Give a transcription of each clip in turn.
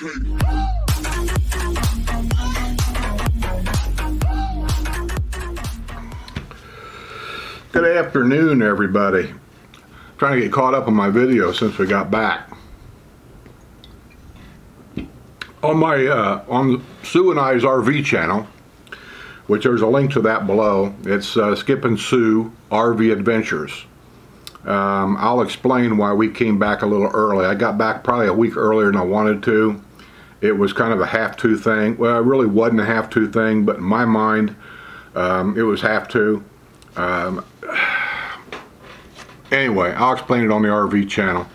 Good afternoon, everybody. I'm trying to get caught up on my video since we got back. On my on Sue and I's RV channel, which there's a link to that below. It's Skip and Sue RV Adventures. I'll explain why we came back a little early. I got back probably a week earlier than I wanted to. It was kind of a have-to thing. Well, it really wasn't a have-to thing, but in my mind, it was have-to. Anyway, I'll explain it on the RV channel.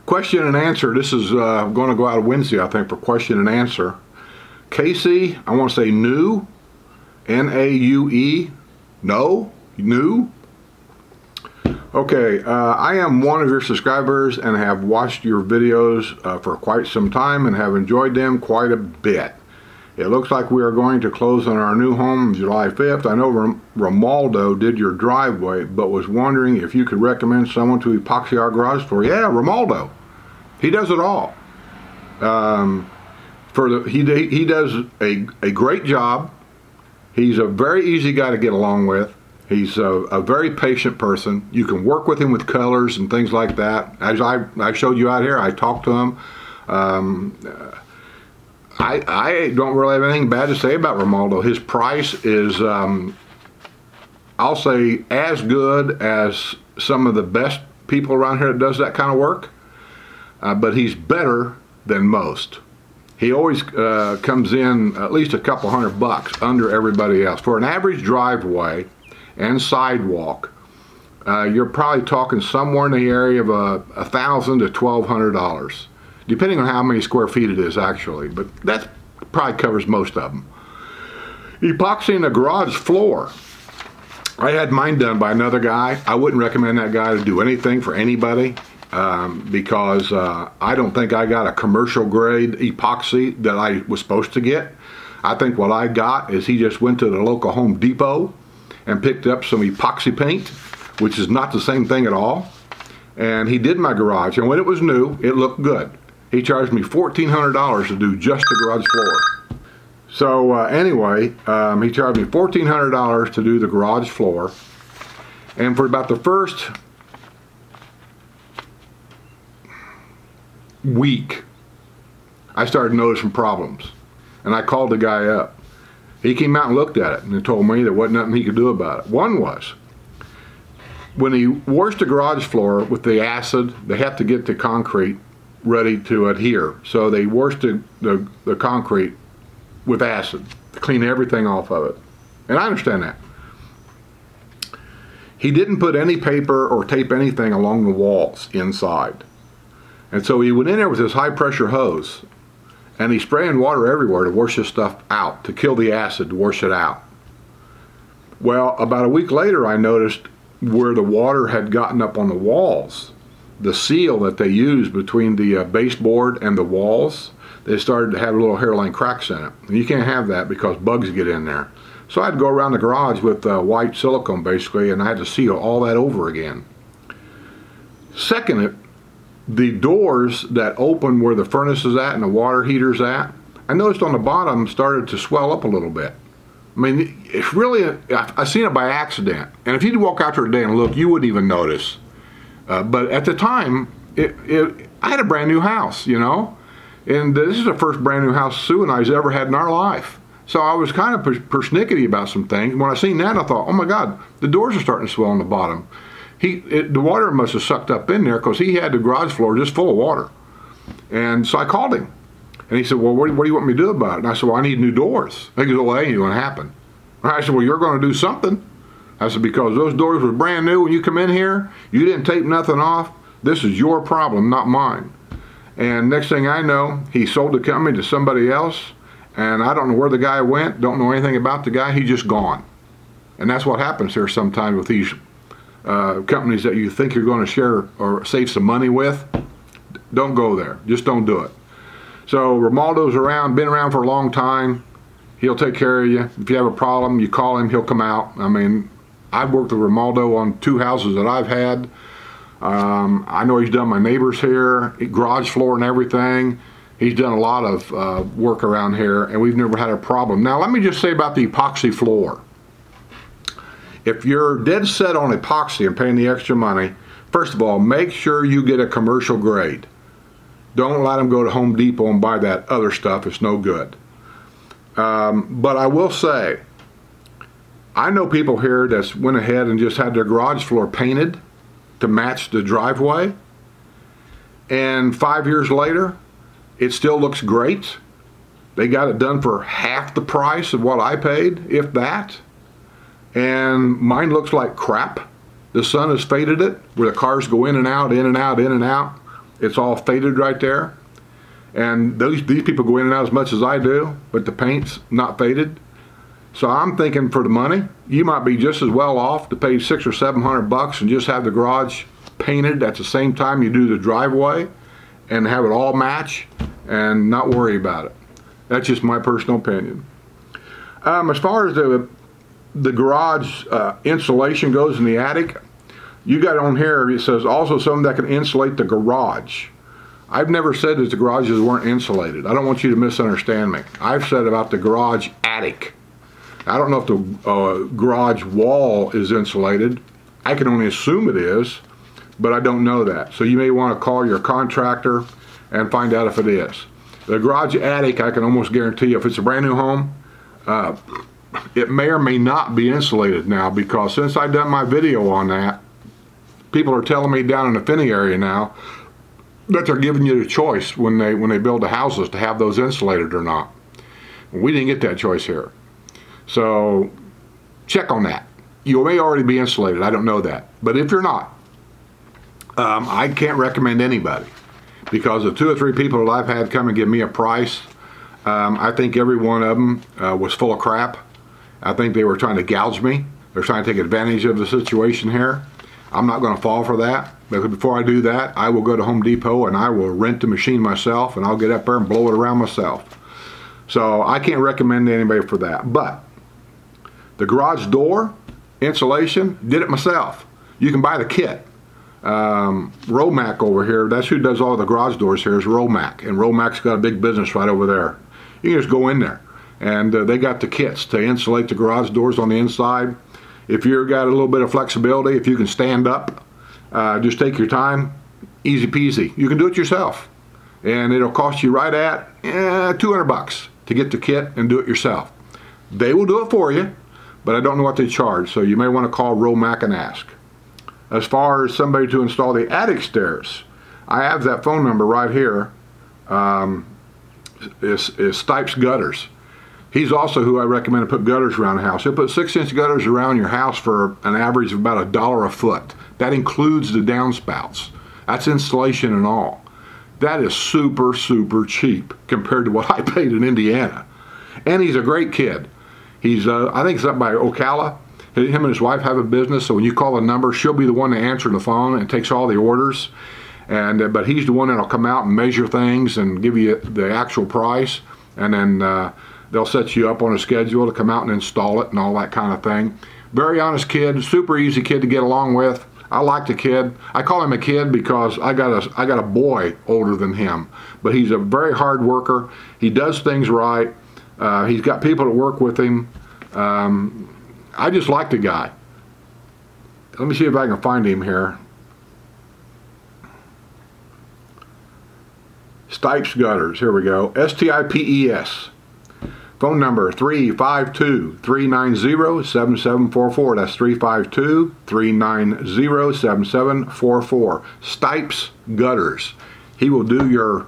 Question and answer. This is going to go out Wednesday, I think, for question and answer. Casey, I want to say New, N-A-U-E, no, New. Okay, I am one of your subscribers and have watched your videos for quite some time and have enjoyed them quite a bit. It looks like we are going to close on our new home July 5th. I know Romaldo did your driveway, but was wondering if you could recommend someone to epoxy our garage floor. Yeah, Romaldo. He does it all. He does a great job. He's a very easy guy to get along with. He's a very patient person. You can work with him with colors and things like that. As I showed you out here, I talked to him. I don't really have anything bad to say about Romaldo. His price is, I'll say, as good as some of the best people around here that does that kind of work. But he's better than most. He always comes in at least a couple $100 under everybody else. For an average driveway and sidewalk, you're probably talking somewhere in the area of $1,000 to $1,200. Depending on how many square feet it is actually, but that probably covers most of them. Epoxying a garage floor. I had mine done by another guy. I wouldn't recommend that guy to do anything for anybody because I don't think I got a commercial grade epoxy that I was supposed to get. I think what I got is he just went to the local Home Depot and picked up some epoxy paint, which is not the same thing at all. And he did my garage, and when it was new, it looked good. He charged me $1,400 to do just the garage floor. So anyway, he charged me $1,400 to do the garage floor. And for about the first week, I started noticing problems. And I called the guy up. He came out and looked at it and told me there wasn't nothing he could do about it. One was, when he washed the garage floor with the acid, they have to get the concrete ready to adhere. So they washed the concrete with acid to clean everything off of it. And I understand that. He didn't put any paper or tape anything along the walls inside. And so he went in there with his high pressure hose and he's spraying water everywhere to wash this stuff out, to kill the acid, to wash it out. Well, about a week later I noticed where the water had gotten up on the walls, the seal that they use between the baseboard and the walls, they started to have little hairline cracks in it. And you can't have that because bugs get in there. So I had to go around the garage with white silicone basically, and I had to seal all that over again. Second, the doors that open where the furnace is at and the water heater's at, I noticed on the bottom started to swell up a little bit. I mean, it's really, I seen it by accident. And if you'd walk out there today and look, you wouldn't even notice. But at the time, I had a brand new house, you know, and this is the first brand new house Sue and I's ever had in our life. So I was kind of persnickety about some things. When I seen that, I thought, oh my God, the doors are starting to swell on the bottom. The water must have sucked up in there because he had the garage floor just full of water. And so I called him. And he said, well, what do you want me to do about it? And I said, well, I need new doors. He goes, well, that ain't going to happen. And I said, well, you're going to do something. I said, because those doors were brand new when you come in here, you didn't tape nothing off. This is your problem, not mine. And next thing I know, he sold the company to somebody else. And I don't know where the guy went, don't know anything about the guy, he's just gone. And that's what happens here sometimes with these companies that you think you're going to share or save some money with. Don't go there, just don't do it. So Romaldo's around, been around for a long time. He'll take care of you. If you have a problem, you call him, he'll come out. I mean, I've worked with Romaldo on 2 houses that I've had. I know he's done my neighbors here, garage floor and everything. He's done a lot of work around here, and we've never had a problem. Now, let me just say about the epoxy floor. If you're dead set on epoxy and paying the extra money, first of all, make sure you get a commercial grade. Don't let them go to Home Depot and buy that other stuff. It's no good. But I will say, I know people here that's went ahead and just had their garage floor painted to match the driveway, and 5 years later, it still looks great. They got it done for half the price of what I paid, if that. And mine looks like crap. The sun has faded it, where the cars go in and out, in and out, in and out. It's all faded right there. And these people go in and out as much as I do, but the paint's not faded. So I'm thinking for the money, you might be just as well off to pay $600 or $700 and just have the garage painted at the same time you do the driveway and have it all match and not worry about it. That's just my personal opinion. As far as the garage insulation goes in the attic, you got on here, it says also something that can insulate the garage. I've never said that the garages weren't insulated. I don't want you to misunderstand me. I've said about the garage attic. I don't know if the garage wall is insulated. I can only assume it is, but I don't know that. So you may want to call your contractor and find out if it is. The garage attic, I can almost guarantee you, if it's a brand new home, it may or may not be insulated now, because since I've done my video on that, people are telling me down in the Finney area now that they're giving you the choice when they build the houses to have those insulated or not. We didn't get that choice here. So check on that. You may already be insulated, I don't know that. But if you're not, I can't recommend anybody, because the 2 or 3 people that I've had come and give me a price, I think every one of them was full of crap. I think they were trying to gouge me. They're trying to take advantage of the situation here. I'm not going to fall for that. But before I do that, I will go to Home Depot and I will rent the machine myself, and I'll get up there and blow it around myself. So I can't recommend anybody for that. But the garage door insulation, did it myself. You can buy the kit. Romac over here, that's who does all the garage doors here, is Romac. And Romac's got a big business right over there. You can just go in there. And they got the kits to insulate the garage doors on the inside. If you've got a little bit of flexibility, if you can stand up, just take your time, easy peasy. You can do it yourself. And it'll cost you right at $200 to get the kit and do it yourself. They will do it for you, but I don't know what they charge, so you may want to call Romac and ask. As far as somebody to install the attic stairs, I have that phone number right here. Is Stipes Gutters. He's also who I recommend to put gutters around the house. He'll put 6-inch gutters around your house for an average of about $1 a foot. That includes the downspouts. That's installation and all. That is super, super cheap compared to what I paid in Indiana. And he's a great kid. He's, I think it's up by Ocala. Him and his wife have a business, so when you call the number, she'll be the one to answer the phone and takes all the orders. And but he's the one that'll come out and measure things and give you the actual price, and then they'll set you up on a schedule to come out and install it and all that kind of thing. Very honest kid, super easy kid to get along with. I like the kid. I call him a kid because I got a boy older than him, but he's a very hard worker. He does things right. He's got people that work with him. I just like the guy. Let me see if I can find him here. Stipes Gutters, here we go. S-T-I-P-E-S. Phone number 352-390-7744. That's 352-390-7744. Stipes Gutters. He will do your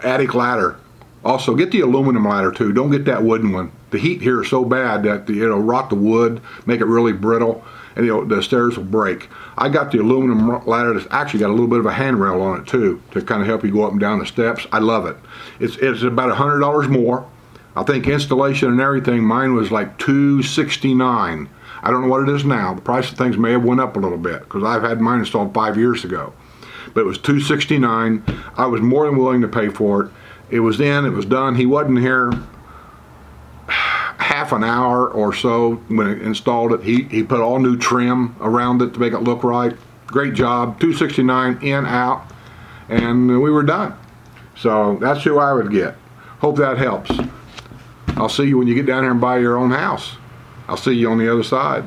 attic ladder. Also, get the aluminum ladder too. Don't get that wooden one. The heat here is so bad that it'll rot the wood, make it really brittle, and the stairs will break. I got the aluminum ladder that's actually got a little bit of a handrail on it too, to kind of help you go up and down the steps. I love it. It's about $100 more. I think installation and everything, mine was like $269. I don't know what it is now. The price of things may have went up a little bit, because I've had mine installed 5 years ago. But it was $269. I was more than willing to pay for it. It was in, it was done. He wasn't here half half an hour or so when it installed it. He put all new trim around it to make it look right. Great job. $269 in, out, and we were done. So that's who I would get. Hope that helps. I'll see you when you get down here and buy your own house. I'll see you on the other side.